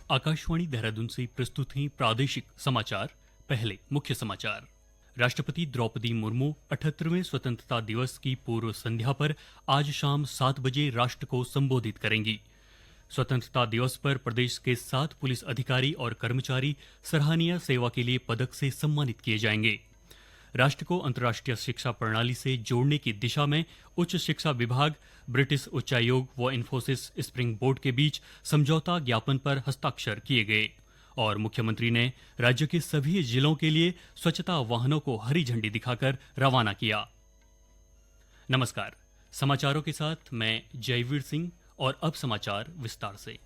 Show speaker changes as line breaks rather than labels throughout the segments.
आकाशवाणी देहरादून से प्रस्तुत हैं प्रादेशिक समाचार। पहले मुख्य समाचार। राष्ट्रपति द्रौपदी मुर्मू 78वें स्वतंत्रता दिवस की पूर्व संध्या पर आज शाम 7 बजे राष्ट्र को संबोधित करेंगी। स्वतंत्रता दिवस पर प्रदेश के 7 पुलिस अधिकारी और कर्मचारी सराहनीय सेवा के लिए पदक से सम्मानित किए जाएंगे। राष्ट्र को अंतर्राष्ट्रीय शिक्षा प्रणाली से जोड़ने की दिशा में उच्च शिक्षा विभाग, ब्रिटिश उच्चायोग व इन्फोसिस स्प्रिंग बोर्ड के बीच समझौता ज्ञापन पर हस्ताक्षर किए गए और मुख्यमंत्री ने राज्य के सभी जिलों के लिए स्वच्छता वाहनों को हरी झंडी दिखाकर रवाना किया। नमस्कार, समाचारों के साथ मैं जयवीर सिंह और अब समाचार विस्तार से।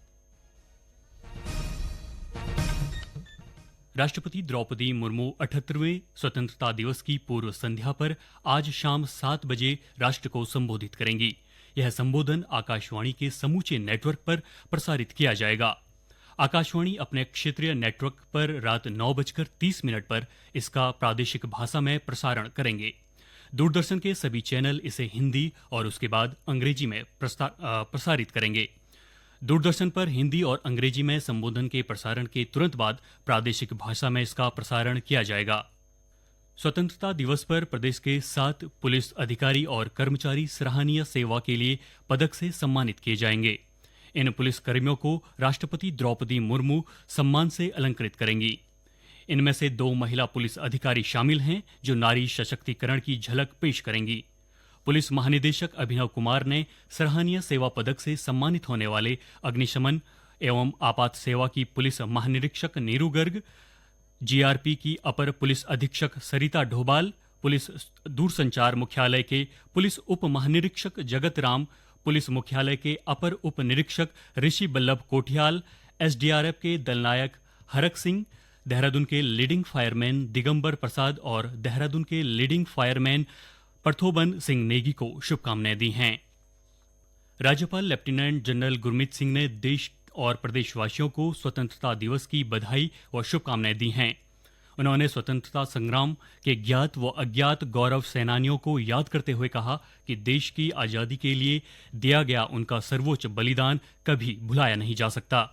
राष्ट्रपति द्रौपदी मुर्मू 78वें स्वतंत्रता दिवस की पूर्व संध्या पर आज शाम 7 बजे राष्ट्र को संबोधित करेंगी। यह संबोधन आकाशवाणी के समूचे नेटवर्क पर प्रसारित किया जाएगा। आकाशवाणी अपने क्षेत्रीय नेटवर्क पर रात 9:30 पर इसका प्रादेशिक भाषा में प्रसारण करेंगे। दूरदर्शन के सभी चैनल इसे हिंदी और उसके बाद अंग्रेजी में प्रसारित करेंगे। दूरदर्शन पर हिंदी और अंग्रेजी में संबोधन के प्रसारण के तुरंत बाद प्रादेशिक भाषा में इसका प्रसारण किया जाएगा। स्वतंत्रता दिवस पर प्रदेश के 7 पुलिस अधिकारी और कर्मचारी सराहनीय सेवा के लिए पदक से सम्मानित किए जाएंगे। इन पुलिस कर्मियों को राष्ट्रपति द्रौपदी मुर्मू सम्मान से अलंकृत करेंगी। इनमें से 2 महिला पुलिस अधिकारी शामिल हैं जो नारी सशक्तिकरण की झलक पेश करेंगी। पुलिस महानिदेशक अभिनव कुमार ने सराहनीय सेवा पदक से सम्मानित होने वाले अग्निशमन एवं आपात सेवा की पुलिस महानिरीक्षक नीरू गर्ग, जीआरपी की अपर पुलिस अधीक्षक सरिता ढोबाल, पुलिस दूरसंचार मुख्यालय के पुलिस उप महानिरीक्षक जगत राम, पुलिस मुख्यालय के अपर उप निरीक्षक ऋषि बल्लभ कोठियाल, एसडीआरएफ के दलनायक हरक सिंह, देहरादून के लीडिंग फायरमैन दिगंबर प्रसाद और देहरादून के लीडिंग फायरमैन प्रथोबन सिंह नेगी को शुभकामनाएं दी हैं। राज्यपाल लेफ्टिनेंट जनरल गुरमीत सिंह ने देश और प्रदेशवासियों को स्वतंत्रता दिवस की बधाई व शुभकामनाएं दी हैं। उन्होंने स्वतंत्रता संग्राम के ज्ञात व अज्ञात गौरव सेनानियों को याद करते हुए कहा कि देश की आज़ादी के लिए दिया गया उनका सर्वोच्च बलिदान कभी भुलाया नहीं जा सकता।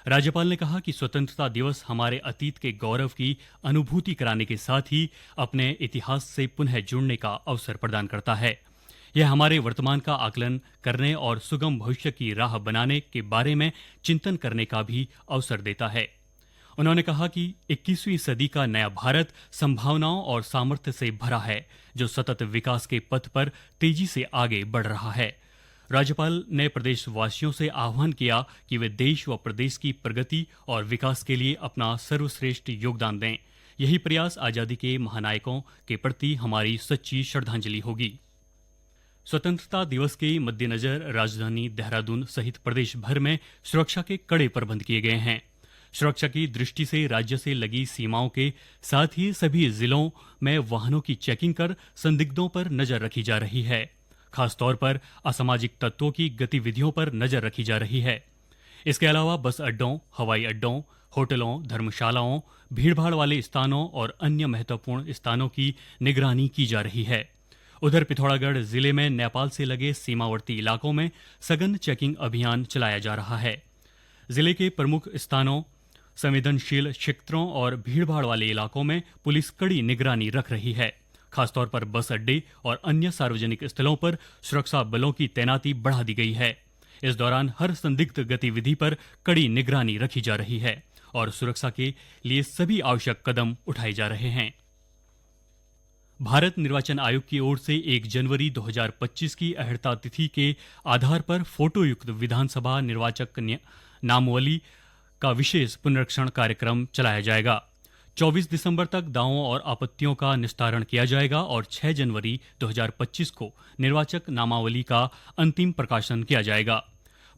राज्यपाल ने कहा कि स्वतंत्रता दिवस हमारे अतीत के गौरव की अनुभूति कराने के साथ ही अपने इतिहास से पुनः जुड़ने का अवसर प्रदान करता है। यह हमारे वर्तमान का आकलन करने और सुगम भविष्य की राह बनाने के बारे में चिंतन करने का भी अवसर देता है। उन्होंने कहा कि 21वीं सदी का नया भारत संभावनाओं और सामर्थ्य से भरा है, जो सतत विकास के पथ पर तेजी से आगे बढ़ रहा है। राज्यपाल ने प्रदेशवासियों से आह्वान किया कि वे देश व प्रदेश की प्रगति और विकास के लिए अपना सर्वश्रेष्ठ योगदान दें। यही प्रयास आजादी के महानायकों के प्रति हमारी सच्ची श्रद्धांजलि होगी। स्वतंत्रता दिवस के मद्देनजर राजधानी देहरादून सहित प्रदेश भर में सुरक्षा के कड़े प्रबंध किए गए हैं। सुरक्षा की दृष्टि से राज्य से लगी सीमाओं के साथ ही सभी जिलों में वाहनों की चेकिंग कर संदिग्धों पर नजर रखी जा रही है। खासतौर पर असामाजिक तत्वों की गतिविधियों पर नजर रखी जा रही है। इसके अलावा बस अड्डों, हवाई अड्डों, होटलों, धर्मशालाओं, भीड़भाड़ वाले स्थानों और अन्य महत्वपूर्ण स्थानों की निगरानी की जा रही है। उधर पिथौरागढ़ जिले में नेपाल से लगे सीमावर्ती इलाकों में सघन चेकिंग अभियान चलाया जा रहा है। जिले के प्रमुख स्थानों, संवेदनशील क्षेत्रों और भीड़भाड़ वाले इलाकों में पुलिस कड़ी निगरानी रख रही है। खासतौर पर बस अड्डे और अन्य सार्वजनिक स्थलों पर सुरक्षा बलों की तैनाती बढ़ा दी गई है। इस दौरान हर संदिग्ध गतिविधि पर कड़ी निगरानी रखी जा रही है और सुरक्षा के लिए सभी आवश्यक कदम उठाए जा रहे हैं। भारत निर्वाचन आयोग की ओर से 1 जनवरी 2025 की अहर्ता तिथि के आधार पर फोटोयुक्त विधानसभा निर्वाचक नामावली का विशेष पुनरीक्षण कार्यक्रम चलाया जाएगा। 24 दिसंबर तक दावों और आपत्तियों का निस्तारण किया जाएगा और 6 जनवरी 2025 को निर्वाचक नामावली का अंतिम प्रकाशन किया जाएगा।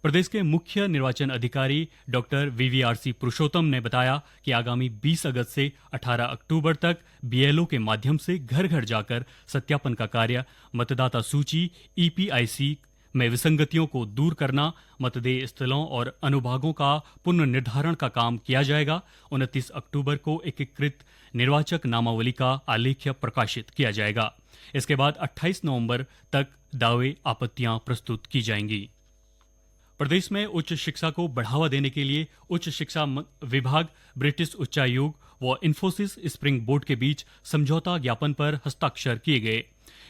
प्रदेश के मुख्य निर्वाचन अधिकारी डॉक्टर वीवीआरसी पुरुषोत्तम ने बताया कि आगामी 20 अगस्त से 18 अक्टूबर तक बीएलओ के माध्यम से घर घर जाकर सत्यापन का कार्य, मतदाता सूची ईपीआईसी में विसंगतियों को दूर करना, मतदेय स्थलों और अनुभागों का पुनर्निर्धारण का काम किया जाएगा। 29 अक्टूबर को एकीकृत निर्वाचक नामावली का आलेख्य प्रकाशित किया जाएगा। इसके बाद 28 नवंबर तक दावे आपत्तियां प्रस्तुत की जाएंगी। प्रदेश में उच्च शिक्षा को बढ़ावा देने के लिए उच्च शिक्षा विभाग, ब्रिटिश उच्चायोग व इन्फोसिस स्प्रिंग बोर्ड के बीच समझौता ज्ञापन पर हस्ताक्षर किए गए।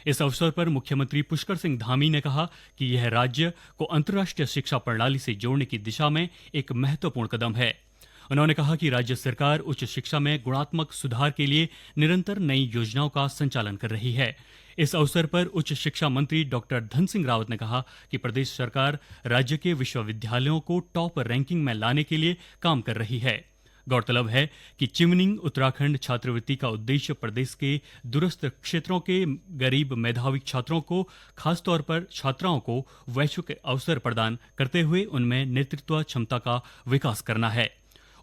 इस अवसर पर मुख्यमंत्री पुष्कर सिंह धामी ने कहा कि यह राज्य को अंतर्राष्ट्रीय शिक्षा प्रणाली से जोड़ने की दिशा में एक महत्वपूर्ण कदम है। उन्होंने कहा कि राज्य सरकार उच्च शिक्षा में गुणात्मक सुधार के लिए निरंतर नई योजनाओं का संचालन कर रही है। इस अवसर पर उच्च शिक्षा मंत्री डॉक्टर धन सिंह रावत ने कहा कि प्रदेश सरकार राज्य के विश्वविद्यालयों को टॉप रैंकिंग में लाने के लिए काम कर रही है। गौरतलब है कि चिमनिंग उत्तराखंड छात्रवृत्ति का उद्देश्य प्रदेश के दूरस्थ क्षेत्रों के गरीब मेधावी छात्रों को, खासतौर पर छात्राओं को वैश्विक अवसर प्रदान करते हुए उनमें नेतृत्व क्षमता का विकास करना है।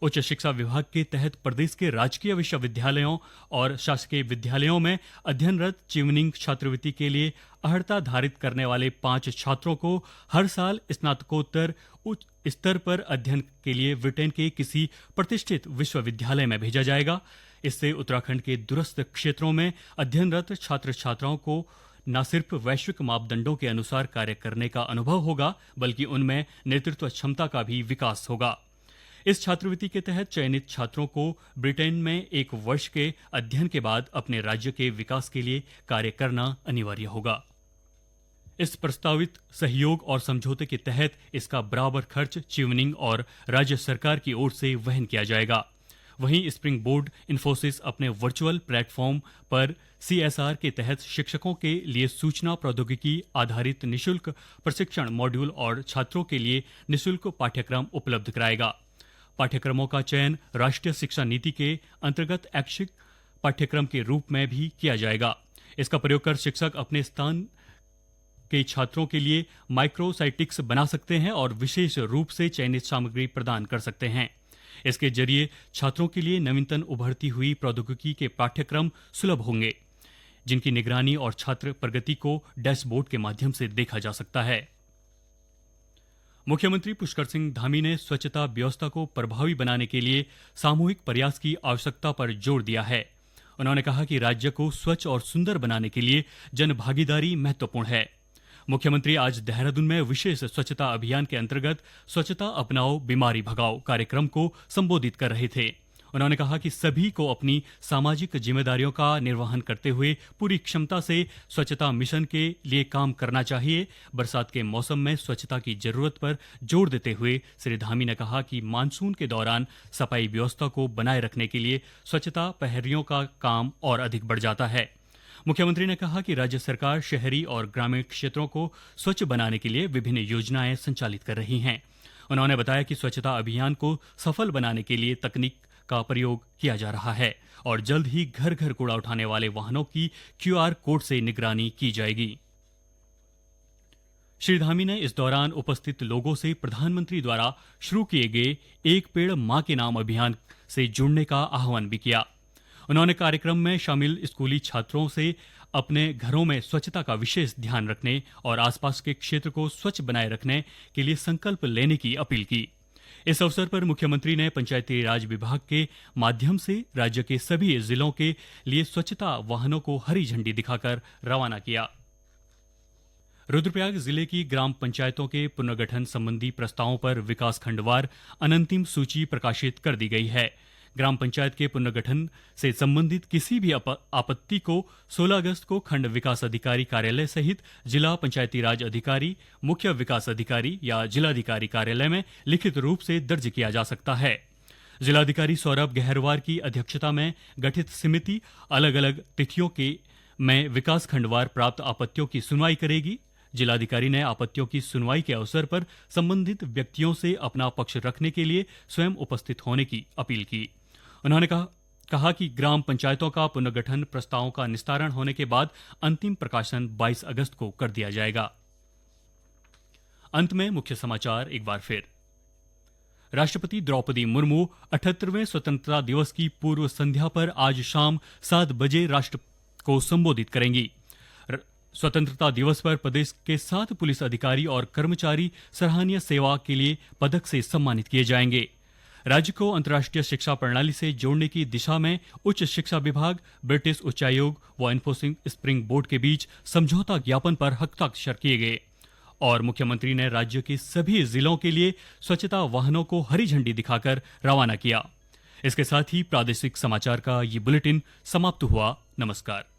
उच्च शिक्षा विभाग के तहत प्रदेश के राजकीय विश्वविद्यालयों और शासकीय विद्यालयों में अध्ययनरत चिमनिंग छात्रवृत्ति के लिए अर्हता धारित करने वाले 5 छात्रों को हर साल स्नातकोत्तर उच्च स्तर पर अध्ययन के लिए ब्रिटेन के किसी प्रतिष्ठित विश्वविद्यालय में भेजा जाएगा। इससे उत्तराखंड के दूरस्थ क्षेत्रों में अध्ययनरत छात्र छात्राओं को न सिर्फ वैश्विक मापदंडों के अनुसार कार्य करने का अनुभव होगा, बल्कि उनमें नेतृत्व क्षमता का भी विकास होगा। इस छात्रवृत्ति के तहत चयनित छात्रों को ब्रिटेन में 1 वर्ष के अध्ययन के बाद अपने राज्य के विकास के लिए कार्य करना अनिवार्य होगा। इस प्रस्तावित सहयोग और समझौते के तहत इसका बराबर खर्च चिमनिंग और राज्य सरकार की ओर से वहन किया जाएगा। वहीं स्प्रिंग बोर्ड इन्फोसिस अपने वर्चुअल प्लेटफॉर्म पर CSR के तहत शिक्षकों के लिए सूचना प्रौद्योगिकी आधारित निशुल्क प्रशिक्षण मॉड्यूल और छात्रों के लिए निशुल्क पाठ्यक्रम उपलब्ध कराएगा। पाठ्यक्रमों का चयन राष्ट्रीय शिक्षा नीति के अंतर्गत ऐच्छिक पाठ्यक्रम के रूप में भी किया जाएगा। इसका प्रयोग कर शिक्षक अपने स्थान के छात्रों के लिए माइक्रोसाइटिक्स बना सकते हैं और विशेष रूप से चयनित सामग्री प्रदान कर सकते हैं। इसके जरिए छात्रों के लिए नवीनतम उभरती हुई प्रौद्योगिकी के पाठ्यक्रम सुलभ होंगे, जिनकी निगरानी और छात्र प्रगति को डैशबोर्ड के माध्यम से देखा जा सकता है। मुख्यमंत्री पुष्कर सिंह धामी ने स्वच्छता व्यवस्था को प्रभावी बनाने के लिए सामूहिक प्रयास की आवश्यकता पर जोर दिया है। उन्होंने कहा कि राज्य को स्वच्छ और सुंदर बनाने के लिए जन भागीदारी महत्वपूर्ण है। मुख्यमंत्री आज देहरादून में विशेष स्वच्छता अभियान के अंतर्गत स्वच्छता अपनाओ बीमारी भगाओ कार्यक्रम को संबोधित कर रहे थे। उन्होंने कहा कि सभी को अपनी सामाजिक जिम्मेदारियों का निर्वहन करते हुए पूरी क्षमता से स्वच्छता मिशन के लिए काम करना चाहिए। बरसात के मौसम में स्वच्छता की जरूरत पर जोर देते हुए श्री धामी ने कहा कि मानसून के दौरान सफाई व्यवस्था को बनाए रखने के लिए स्वच्छता प्रहरियों का काम और अधिक बढ़ जाता है। मुख्यमंत्री ने कहा कि राज्य सरकार शहरी और ग्रामीण क्षेत्रों को स्वच्छ बनाने के लिए विभिन्न योजनाएं संचालित कर रही हैं। उन्होंने बताया कि स्वच्छता अभियान को सफल बनाने के लिए तकनीक का प्रयोग किया जा रहा है और जल्द ही घर घर कूड़ा उठाने वाले वाहनों की QR कोड से निगरानी की जाएगी। श्री धामी ने इस दौरान उपस्थित लोगों से प्रधानमंत्री द्वारा शुरू किए गए एक पेड़ मां के नाम अभियान से जुड़ने का आह्वान भी किया। उन्होंने कार्यक्रम में शामिल स्कूली छात्रों से अपने घरों में स्वच्छता का विशेष ध्यान रखने और आसपास के क्षेत्र को स्वच्छ बनाए रखने के लिए संकल्प लेने की अपील की। इस अवसर पर मुख्यमंत्री ने पंचायती राज विभाग के माध्यम से राज्य के सभी जिलों के लिए स्वच्छता वाहनों को हरी झंडी दिखाकर रवाना किया। रुद्रप्रयाग जिले की ग्राम पंचायतों के पुनर्गठन संबंधी प्रस्तावों पर विकासखंडवार अनंतिम सूची प्रकाशित कर दी गई है। ग्राम पंचायत के पुनर्गठन से संबंधित किसी भी आपत्ति को 16 अगस्त को खंड विकास अधिकारी कार्यालय सहित जिला पंचायती राज अधिकारी, मुख्य विकास अधिकारी या जिलाधिकारी कार्यालय में लिखित रूप से दर्ज किया जा सकता है। जिलाधिकारी सौरभ गहरवार की अध्यक्षता में गठित समिति अलग अलग तिथियों के में विकास खंडवार प्राप्त आपत्तियों की सुनवाई करेगी। जिलाधिकारी ने आपत्तियों की सुनवाई के अवसर पर संबंधित व्यक्तियों से अपना पक्ष रखने के लिए स्वयं उपस्थित होने की अपील की। उन्होंने कहा कि ग्राम पंचायतों का पुनर्गठन प्रस्तावों का निस्तारण होने के बाद अंतिम प्रकाशन 22 अगस्त को कर दिया जाएगा। अंत में मुख्य समाचार एक बार फिर। राष्ट्रपति द्रौपदी मुर्मू 78वें स्वतंत्रता दिवस की पूर्व संध्या पर आज शाम 7 बजे राष्ट्र को संबोधित करेंगी। स्वतंत्रता दिवस पर प्रदेश के 7 पुलिस अधिकारी और कर्मचारी सराहनीय सेवा के लिए पदक से सम्मानित किए जाएंगे। राज्य को अंतर्राष्ट्रीय शिक्षा प्रणाली से जोड़ने की दिशा में उच्च शिक्षा विभाग, ब्रिटिश उच्चायोग व इन्फोसिस स्प्रिंग बोर्ड के बीच समझौता ज्ञापन पर हस्ताक्षर किए गए। और मुख्यमंत्री ने राज्य के सभी जिलों के लिए स्वच्छता वाहनों को हरी झंडी दिखाकर रवाना किया। इसके साथ ही प्रादेशिक समाचार का ये बुलेटिन समाप्त हुआ। नमस्कार।